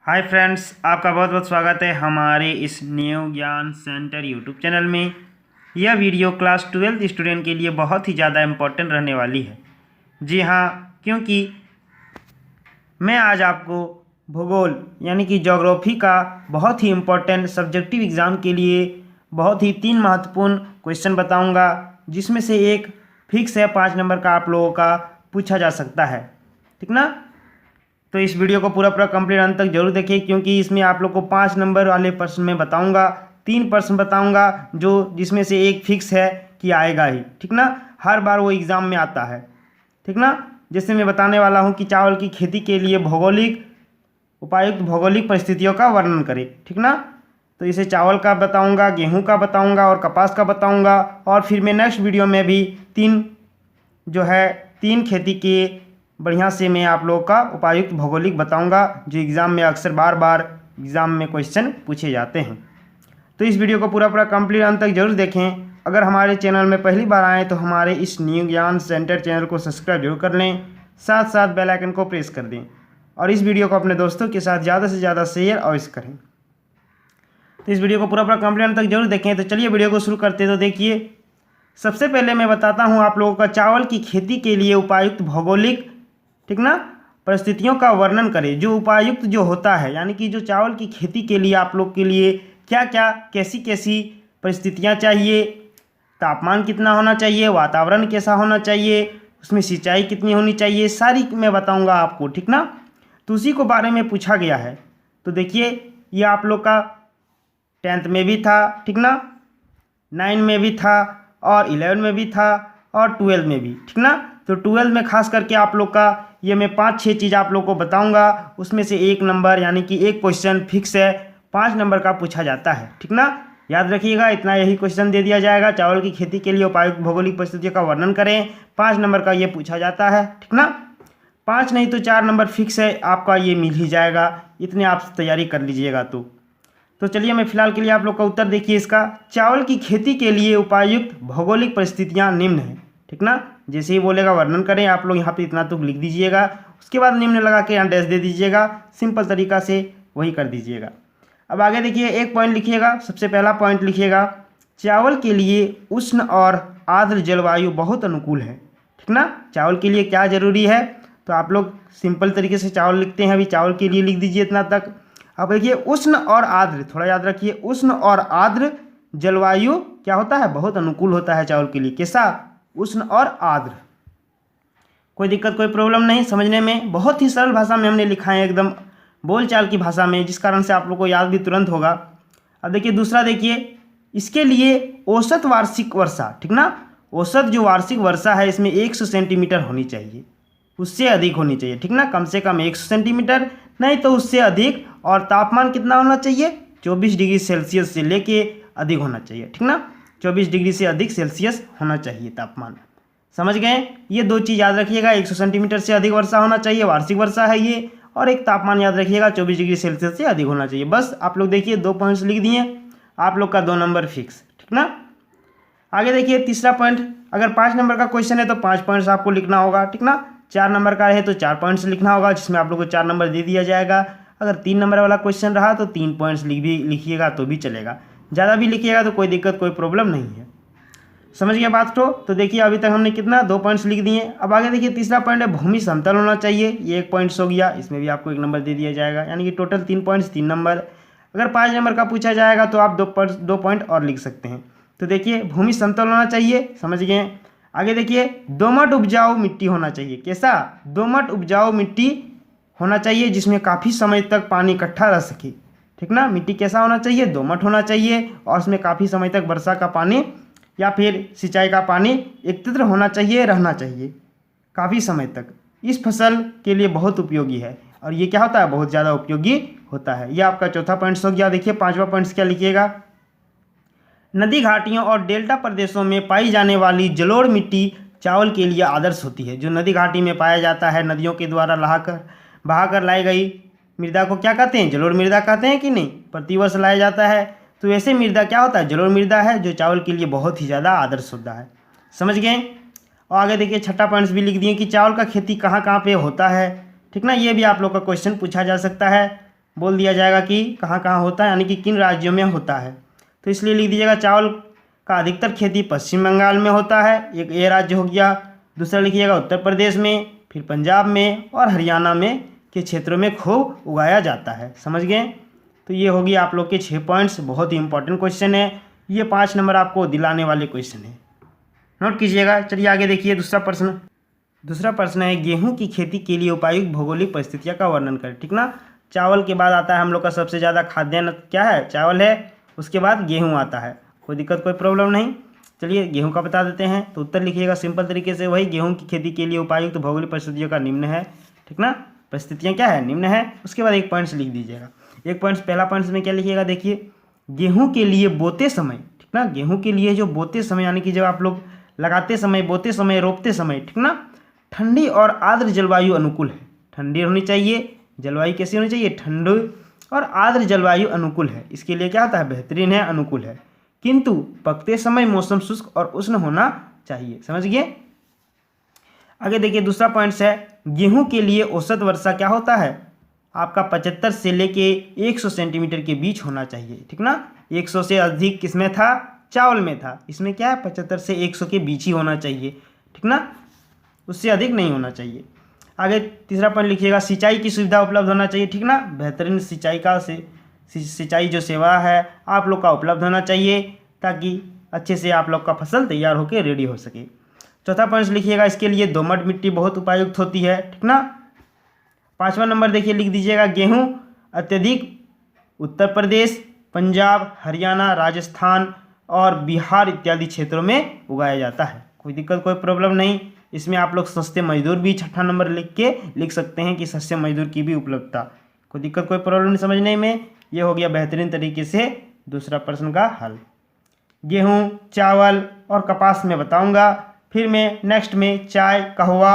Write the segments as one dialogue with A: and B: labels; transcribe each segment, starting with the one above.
A: Hi friends, आपका बहुत बहुत स्वागत है हमारे इस न्यू ज्ञान सेंटर यूट्यूब चैनल में। यह वीडियो क्लास 12 स्टूडेंट के लिए बहुत ही ज़्यादा इम्पोर्टेंट रहने वाली है। जी हाँ, क्योंकि मैं आज आपको भूगोल यानी कि ज्योग्राफी का बहुत ही इम्पोर्टेंट सब्जेक्टिव एग्ज़ाम के लिए बहुत ही 3 महत्वपूर्ण क्वेश्चन बताऊँगा, जिसमें से एक फिक्स है 5 नंबर का आप लोगों का पूछा जा सकता है। ठीक ना? तो इस वीडियो को पूरा कंप्लीट अंत तक जरूर देखिए, क्योंकि इसमें आप लोग को 5 नंबर वाले प्रश्न में बताऊंगा, 3 प्रश्न बताऊंगा जो जिसमें से एक फिक्स है कि आएगा ही। ठीक ना? हर बार वो एग्ज़ाम में आता है। ठीक ना? जैसे मैं बताने वाला हूँ कि चावल की खेती के लिए उपयुक्त भौगोलिक परिस्थितियों का वर्णन करें। ठीक ना? तो इसे चावल का बताऊँगा, गेहूँ का बताऊँगा और कपास का बताऊँगा। और फिर मैं नेक्स्ट वीडियो में भी तीन खेती के बढ़िया से मैं आप लोगों का उपयुक्त भौगोलिक बताऊंगा, जो एग्ज़ाम में अक्सर बार बार एग्ज़ाम में क्वेश्चन पूछे जाते हैं। तो इस वीडियो को पूरा कंप्लीट अंत तक जरूर देखें। अगर हमारे चैनल में पहली बार आएँ तो हमारे इस न्यू ज्ञान सेंटर चैनल को सब्सक्राइब जरूर कर लें, साथ साथ बेल आइकन को प्रेस कर दें और इस वीडियो को अपने दोस्तों के साथ ज़्यादा से ज़्यादा शेयर अवश्य करें। तो इस वीडियो को पूरा कंप्लीट अंत तक जरूर देखें। तो चलिए वीडियो को शुरू करते। तो देखिए, सबसे पहले मैं बताता हूँ आप लोगों का चावल की खेती के लिए उपयुक्त भौगोलिक, ठीक ना, परिस्थितियों का वर्णन करें। जो उपायुक्त जो होता है, यानी कि जो चावल की खेती के लिए आप लोग के लिए क्या क्या कैसी कैसी परिस्थितियां चाहिए, तापमान कितना होना चाहिए, वातावरण कैसा होना चाहिए, उसमें सिंचाई कितनी होनी चाहिए, सारी मैं बताऊंगा आपको। ठीक ना? तो उसी को बारे में पूछा गया है। तो देखिए, ये आप लोग का 10th में भी था, ठीक ना, 9 में भी था और 11 में भी था और 12 में भी। ठीक ना? तो 12 में खास करके आप लोग का ये मैं 5-6 चीज़ आप लोग को बताऊंगा, उसमें से एक नंबर यानी कि एक क्वेश्चन फिक्स है 5 नंबर का पूछा जाता है। ठीक ना? याद रखिएगा, इतना यही क्वेश्चन दे दिया जाएगा। चावल की खेती के लिए उपयुक्त भौगोलिक परिस्थितियों का वर्णन करें, 5 नंबर का ये पूछा जाता है। ठीक ना? 5 नहीं तो 4 नंबर फिक्स है आपका, ये मिल ही जाएगा। इतने आप तैयारी कर लीजिएगा। तो चलिए, मैं फिलहाल के लिए आप लोग का उत्तर देखिए इसका। चावल की खेती के लिए उपयुक्त भौगोलिक परिस्थितियां निम्न हैं। ठीक ना? जैसे ही बोलेगा वर्णन करें, आप लोग यहाँ पे इतना तो लिख दीजिएगा, उसके बाद निम्न लगा के यहाँ डैश दे दीजिएगा। सिंपल तरीका से वही कर दीजिएगा। अब आगे देखिए, एक पॉइंट लिखिएगा। सबसे पहला पॉइंट लिखिएगा, चावल के लिए उष्ण और आर्द्र जलवायु बहुत अनुकूल है। ठीक ना? चावल के लिए क्या जरूरी है, तो आप लोग सिंपल तरीके से चावल लिखते हैं, अभी चावल के लिए लिख दीजिए इतना तक। अब देखिए, उष्ण और आर्द्र, थोड़ा याद रखिए, उष्ण और आर्द्र जलवायु क्या होता है, बहुत अनुकूल होता है चावल के लिए। कैसा? उष्ण और आर्द्र। कोई दिक्कत, कोई प्रॉब्लम नहीं समझने में। बहुत ही सरल भाषा में हमने लिखा है, एकदम बोलचाल की भाषा में, जिस कारण से आप लोग को याद भी तुरंत होगा। अब देखिए दूसरा, देखिए इसके लिए औसत वार्षिक वर्षा, ठीक ना, औसत जो वार्षिक वर्षा है इसमें 100 सेंटीमीटर होनी चाहिए, उससे अधिक होनी चाहिए। ठीक ना? कम से कम 100 सेंटीमीटर, नहीं तो उससे अधिक। और तापमान कितना होना चाहिए, 24 डिग्री सेल्सियस से लेके अधिक होना चाहिए। ठीक ना? 24 डिग्री से अधिक सेल्सियस होना चाहिए तापमान। समझ गए? ये 2 चीज़ याद रखिएगा, 100 सेंटीमीटर से अधिक वर्षा होना चाहिए, वार्षिक वर्षा है ये, और एक तापमान याद रखिएगा 24 डिग्री सेल्सियस से अधिक होना चाहिए। बस आप लोग देखिए 2 पॉइंट्स लिख दिए, आप लोग का 2 नंबर फिक्स। ठीक ना? आगे देखिए तीसरा पॉइंट, अगर 5 नंबर का क्वेश्चन है तो 5 पॉइंट्स आपको लिखना होगा। ठीक ना? 4 नंबर का है तो 4 पॉइंट्स लिखना होगा, जिसमें आप लोग को 4 नंबर दे दिया जाएगा। अगर 3 नंबर वाला क्वेश्चन रहा तो 3 पॉइंट्स लिखिएगा तो भी चलेगा, ज़्यादा भी लिखिएगा तो कोई दिक्कत, कोई प्रॉब्लम नहीं है। समझ गया बात तो देखिए अभी तक हमने कितना 2 पॉइंट्स लिख दिए। अब आगे देखिए तीसरा पॉइंट है, भूमि समतल होना चाहिए, ये 1 पॉइंट्स हो गया, इसमें भी आपको 1 नंबर दे दिया जाएगा, यानी कि टोटल 3 पॉइंट्स 3 नंबर। अगर 5 नंबर का पूछा जाएगा तो आप 2 पॉइंट और लिख सकते हैं। तो देखिए भूमि समतल होना चाहिए, समझ गए। आगे देखिए दोमट उपजाऊ मिट्टी होना चाहिए। कैसा? दोमट उपजाऊ मिट्टी होना चाहिए, जिसमें काफ़ी समय तक पानी इकट्ठा रह सके। ठीक ना? मिट्टी कैसा होना चाहिए, दोमट होना चाहिए, और उसमें काफ़ी समय तक वर्षा का पानी या फिर सिंचाई का पानी एकत्रित होना चाहिए, रहना चाहिए काफ़ी समय तक। इस फसल के लिए बहुत उपयोगी है, और ये क्या होता है, बहुत ज़्यादा उपयोगी होता है। ये आपका चौथा पॉइंट्स हो गया। देखिए 5वां पॉइंट्स क्या लिखिएगा, नदी घाटियों और डेल्टा प्रदेशों में पाई जाने वाली जलोढ़ मिट्टी चावल के लिए आदर्श होती है। जो नदी घाटी में पाया जाता है, नदियों के द्वारा बहाकर लाई गई मृदा को क्या कहते हैं, जलोढ़ मृदा कहते हैं कि नहीं, प्रतिवर्ष लाया जाता है। तो ऐसे मृदा क्या होता है, जलोढ़ मृदा है, जो चावल के लिए बहुत ही ज़्यादा आदर्श होता है। समझ गए? और आगे देखिए छठा पॉइंट्स भी लिख दिए कि चावल का खेती कहाँ कहाँ पे होता है। ठीक ना? ये भी आप लोग का क्वेश्चन पूछा जा सकता है। बोल दिया जाएगा कि कहाँ कहाँ होता है, यानी कि किन राज्यों में होता है। तो इसलिए लिख दीजिएगा चावल का अधिकतर खेती पश्चिम बंगाल में होता है, एक ये राज्य हो गया। दूसरा लिखिएगा उत्तर प्रदेश में, फिर पंजाब में और हरियाणा में के क्षेत्रों में खूब उगाया जाता है। समझ गए? तो ये होगी आप लोग के 6 पॉइंट्स। बहुत ही इंपॉर्टेंट क्वेश्चन है ये, 5 नंबर आपको दिलाने वाले क्वेश्चन है, नोट कीजिएगा। चलिए आगे देखिए दूसरा प्रश्न। दूसरा प्रश्न है गेहूं की खेती के लिए उपयुक्त भौगोलिक परिस्थितियां का वर्णन करें। ठीक ना, चावल के बाद आता है हम लोग का सबसे ज़्यादा खाद्यान्न क्या है, चावल है। उसके बाद गेहूं आता है, कोई दिक्कत कोई प्रॉब्लम नहीं। चलिए गेहूं का बता देते हैं। तो उत्तर लिखिएगा सिंपल तरीके से, वही गेहूं की खेती के लिए उपयुक्त भौगोलिक परिस्थितियों का निम्न है। ठीक ना, परिस्थितियाँ क्या है, निम्न है। उसके बाद एक पॉइंट्स लिख दीजिएगा। एक पॉइंट्स, पहला पॉइंट्स में क्या लिखिएगा, देखिए गेहूं के लिए बोते समय, ठीक ना, गेहूं के लिए जो बोते समय यानी कि जब आप लोग लगाते समय, बोते समय, रोपते समय, ठीक ना, ठंडी और आर्द्र जलवायु अनुकूल है। ठंडी होनी चाहिए, जलवायु कैसी होनी चाहिए, ठंडी और आर्द्र जलवायु अनुकूल है। इसके लिए क्या होता है, बेहतरीन है, अनुकूल है। किंतु पकते समय मौसम शुष्क और उष्ण होना चाहिए। समझ गए? आगे देखिए दूसरा पॉइंट्स है गेहूं के लिए औसत वर्षा क्या होता है आपका 75 से लेके 100 सेंटीमीटर के बीच होना चाहिए। ठीक ना, 100 से अधिक किसमें था, चावल में था। इसमें क्या है, 75 से 100 के बीच ही होना चाहिए। ठीक ना, उससे अधिक नहीं होना चाहिए। आगे तीसरा पॉइंट लिखिएगा सिंचाई की सुविधा उपलब्ध होना चाहिए। ठीक ना, बेहतरीन सिंचाई का सिंचाई जो सेवा है आप लोग का उपलब्ध होना चाहिए, ताकि अच्छे से आप लोग का फसल तैयार होकर रेडी हो सके। चौथा पॉइंट लिखिएगा इसके लिए दोमट मिट्टी बहुत उपयुक्त होती है। ठीक ना, 5वां नंबर देखिए लिख दीजिएगा गेहूं अत्यधिक उत्तर प्रदेश, पंजाब, हरियाणा, राजस्थान और बिहार इत्यादि क्षेत्रों में उगाया जाता है। कोई दिक्कत कोई प्रॉब्लम नहीं। इसमें आप लोग सस्ते मजदूर भी 6ठा नंबर लिख सकते हैं कि सस्ते मजदूर की भी उपलब्धता। कोई दिक्कत कोई प्रॉब्लम नहीं समझने में। ये हो गया बेहतरीन तरीके से दूसरा प्रश्न का हल। गेहूं, चावल और कपास में बताऊंगा। फिर मैं नेक्स्ट में चाय, कहवा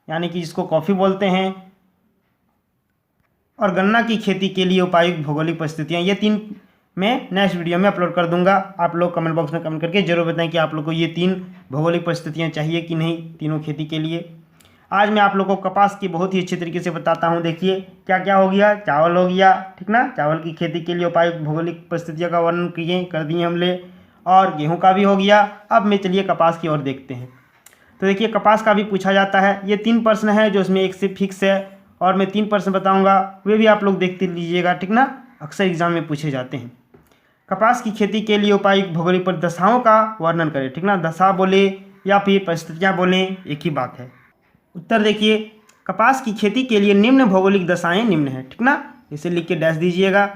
A: यानी कि जिसको कॉफ़ी बोलते हैं, और गन्ना की खेती के लिए उपयुक्त भौगोलिक परिस्थितियाँ, ये 3 मैं नेक्स्ट वीडियो में अपलोड कर दूंगा। आप लोग कमेंट बॉक्स में कमेंट करके जरूर बताएं कि आप लोग को ये 3 भौगोलिक परिस्थितियाँ चाहिए कि नहीं तीनों खेती के लिए। आज मैं आप लोग को कपास की बहुत ही अच्छे तरीके से बताता हूँ। देखिए क्या क्या हो गया, चावल हो गया, ठीक ना, चावल की खेती के लिए उपयुक्त भौगोलिक परिस्थितियों का वर्णन कर दिए हमने, और गेहूँ का भी हो गया। अब मैं चलिए कपास की ओर देखते हैं। तो देखिए कपास का भी पूछा जाता है। ये 3 प्रश्न है जो इसमें एक से फिक्स है, और मैं 3 प्रश्न बताऊंगा, वे भी आप लोग देखते लीजिएगा। ठीक ना, अक्सर एग्जाम में पूछे जाते हैं। कपास की खेती के लिए उपयुक्त भौगोलिक दशाओं का वर्णन करें। ठीक ना, दशा बोले या फिर परिस्थितियाँ बोले एक ही बात है। उत्तर देखिए कपास की खेती के लिए निम्न भौगोलिक दशाएं निम्न है। ठीक ना, इसे लिख के डैश दीजिएगा,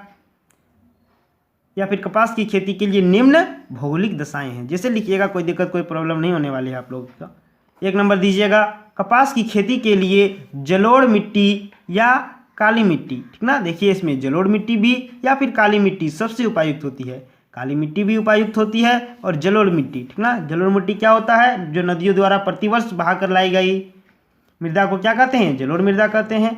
A: या फिर कपास की खेती के लिए निम्न भौगोलिक दशाएं हैं, जैसे लिखिएगा, कोई दिक्कत कोई प्रॉब्लम नहीं होने वाली है आप लोगों का। 1 नंबर दीजिएगा कपास की खेती के लिए जलोढ़ मिट्टी या काली मिट्टी। ठीक ना, देखिए इसमें जलोढ़ मिट्टी भी या फिर काली मिट्टी सबसे उपयुक्त होती है। काली मिट्टी भी उपयुक्त होती है और जलोढ़ मिट्टी। ठीक ना, जलोढ़ मिट्टी क्या होता है, जो नदियों द्वारा प्रतिवर्ष बहा कर लाई गई मृदा को क्या कहते हैं, जलोढ़ मृदा कहते हैं।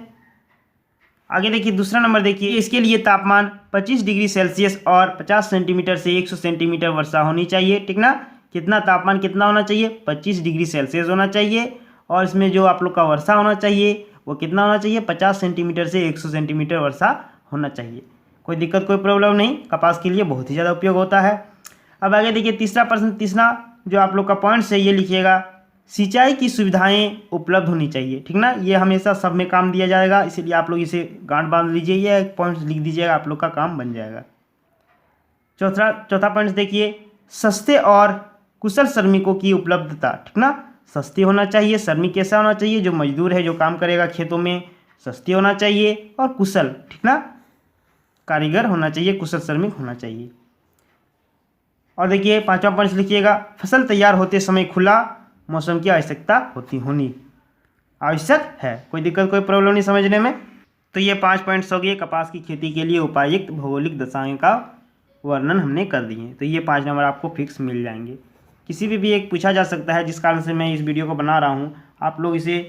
A: आगे देखिए दूसरा नंबर देखिए, इसके लिए तापमान 25 डिग्री सेल्सियस और 50 सेंटीमीटर से 100 सेंटीमीटर वर्षा होनी चाहिए। ठीक ना, कितना तापमान कितना होना चाहिए, 25 डिग्री सेल्सियस होना चाहिए, और इसमें जो आप लोग का वर्षा होना चाहिए वो कितना होना चाहिए, 50 सेंटीमीटर से 100 सेंटीमीटर वर्षा होना चाहिए। कोई दिक्कत कोई प्रॉब्लम नहीं, कपास के लिए बहुत ही ज़्यादा उपयोग होता है। अब आगे देखिए तीसरा प्रश्न, तीसरा जो आप लोग का पॉइंट्स है ये लिखिएगा सिंचाई की सुविधाएं उपलब्ध होनी चाहिए। ठीक ना, ये हमेशा सब में काम दिया जाएगा, इसीलिए आप लोग इसे गांठ बांध लीजिए, ये एक पॉइंट्स लिख दीजिएगा, आप लोग का काम बन जाएगा। चौथा पॉइंट देखिए सस्ते और कुशल श्रमिकों की उपलब्धता। ठीक ना, सस्ती होना चाहिए, श्रमिक कैसा होना चाहिए, जो मजदूर है जो काम करेगा खेतों में, सस्ती होना चाहिए, और कुशल, ठीक ना, कारीगर होना चाहिए, कुशल श्रमिक होना चाहिए। और देखिए 5वां पॉइंट लिखिएगा फसल तैयार होते समय खुला मौसम की आवश्यकता होनी आवश्यक है। कोई दिक्कत कोई प्रॉब्लम नहीं समझने में। तो ये 5 पॉइंट्स हो गए कपास की खेती के लिए उपयुक्त भौगोलिक दशाएं का वर्णन हमने कर दिए। तो ये 5 नंबर आपको फिक्स मिल जाएंगे। किसी भी एक पूछा जा सकता है, जिस कारण से मैं इस वीडियो को बना रहा हूँ। आप लोग इसे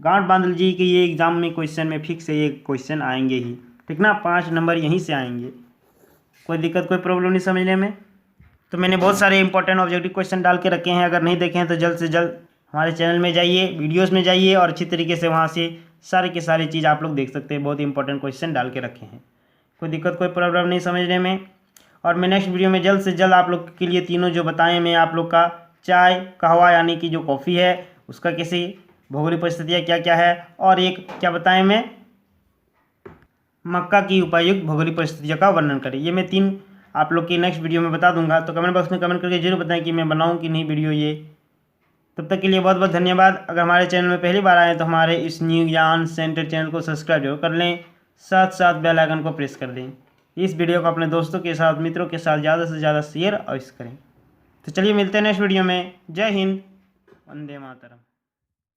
A: गांठ बांध लीजिए कि ये एग्जाम में क्वेश्चन में फिक्स है, ये क्वेश्चन आएंगे ही। ठीक ना, 5 नंबर यहीं से आएंगे, कोई दिक्कत कोई प्रॉब्लम नहीं समझने में। तो मैंने बहुत सारे इंपॉर्टेंट ऑब्जेक्टिव क्वेश्चन डाल के रखे हैं, अगर नहीं देखे हैं तो जल्द से जल्द हमारे चैनल में जाइए, वीडियोज़ में जाइए, और अच्छी तरीके से वहाँ से सारे के सारे चीज़ आप लोग देख सकते हैं। बहुत इंपॉर्टेंट क्वेश्चन डाल के रखे हैं। कोई दिक्कत कोई प्रॉब्लम नहीं समझने में। और मैं नेक्स्ट वीडियो में जल्द से जल्द आप लोग के लिए तीनों जो बताएं मैं आप लोग का चाय कहवा यानी कि जो कॉफ़ी है उसका कैसी भौगोलिक परिस्थितियाँ क्या क्या है, और एक क्या बताएं मैं मक्का की उपयुक्त भौगोलिक परिस्थितियों का वर्णन करें। ये मैं 3 आप लोग की नेक्स्ट वीडियो में बता दूंगा। तो कमेंट बॉक्स में कमेंट करके जरूर बताएं कि मैं बनाऊं कि नहीं वीडियो ये। तब तक के लिए बहुत बहुत धन्यवाद। अगर हमारे चैनल में पहली बार आए तो हमारे इस न्यू ज्ञान सेंटर चैनल को सब्सक्राइब जरूर कर लें, साथ साथ बेल आइकन को प्रेस कर दें। इस वीडियो को अपने दोस्तों के साथ मित्रों के साथ ज़्यादा से ज़्यादा शेयर अवश्य करें। तो चलिए मिलते हैं नेक्स्ट वीडियो में। जय हिंद, वंदे मातरम।